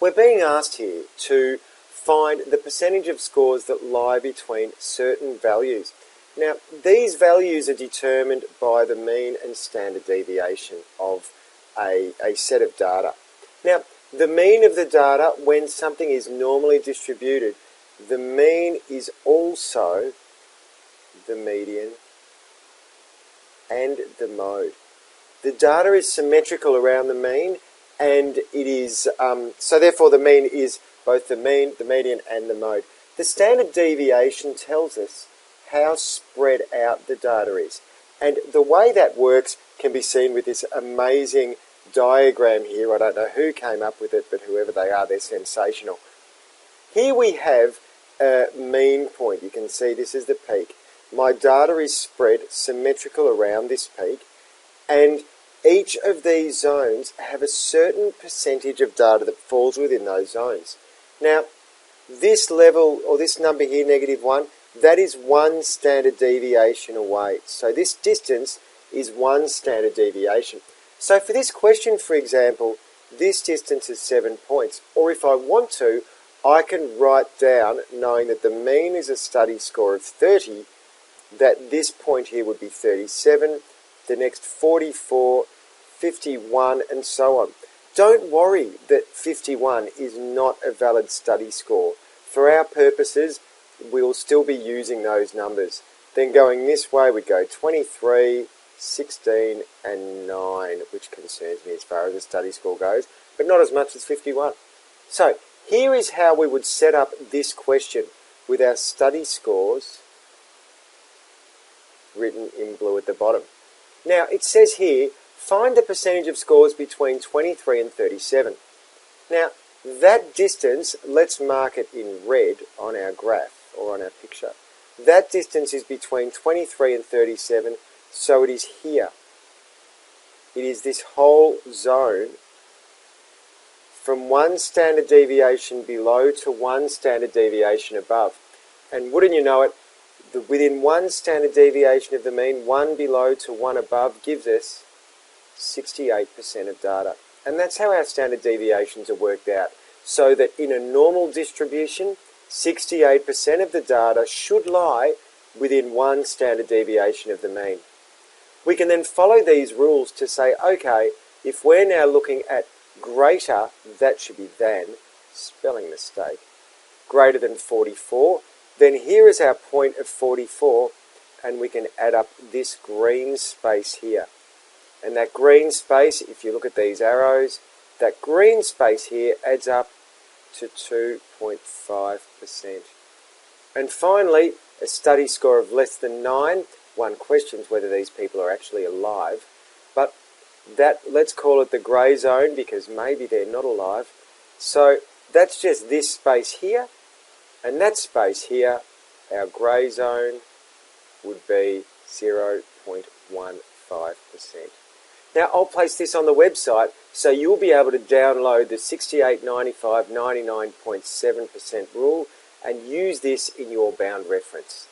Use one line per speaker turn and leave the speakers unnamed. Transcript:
We're being asked here to find the percentage of scores that lie between certain values. Now, these values are determined by the mean and standard deviation of a set of data. Now, the mean of the data, when something is normally distributed, the mean is also the median and the mode. The data is symmetrical around the mean, and it is, so therefore the mean is both the mean, the median, and the mode. The standard deviation tells us how spread out the data is. And the way that works can be seen with this amazing diagram here. I don't know who came up with it, but whoever they are, they're sensational. Here we have a mean point. You can see this is the peak. My data is spread symmetrical around this peak, and each of these zones have a certain percentage of data that falls within those zones. Now, this level, or this number here, -1, that is one standard deviation away. So this distance is one standard deviation. So for this question, for example, this distance is 7 points. Or if I want to, I can write down, knowing that the mean is a study score of 30, that this point here would be 37, the next 44, 51, and so on. Don't worry that 51 is not a valid study score. For our purposes, we'll still be using those numbers. Then going this way, we'd go 23, 16, and 9, which concerns me as far as the study score goes, but not as much as 51. So here is how we would set up this question with our study scores written in blue at the bottom. Now, it says here, find the percentage of scores between 23 and 37. Now, that distance, let's mark it in red on our graph or on our picture. That distance is between 23 and 37, so it is here. It is this whole zone from one standard deviation below to one standard deviation above. And wouldn't you know it, within one standard deviation of the mean, one below to one above gives us 68% of data. And that's how our standard deviations are worked out. So that in a normal distribution, 68% of the data should lie within one standard deviation of the mean. We can then follow these rules to say, okay, if we're now looking at greater, that should be than, spelling mistake, greater than 44, then here is our point of 44, and we can add up this green space here. And that green space, if you look at these arrows, that green space here adds up to 2.5%. And finally, a study score of less than 9. One questions whether these people are actually alive, but that, let's call it the grey zone because maybe they're not alive. So that's just this space here, and that space here, our grey zone, would be 0.15%. Now, I'll place this on the website, so you'll be able to download the 68, 95, 99.7% rule and use this in your bound reference.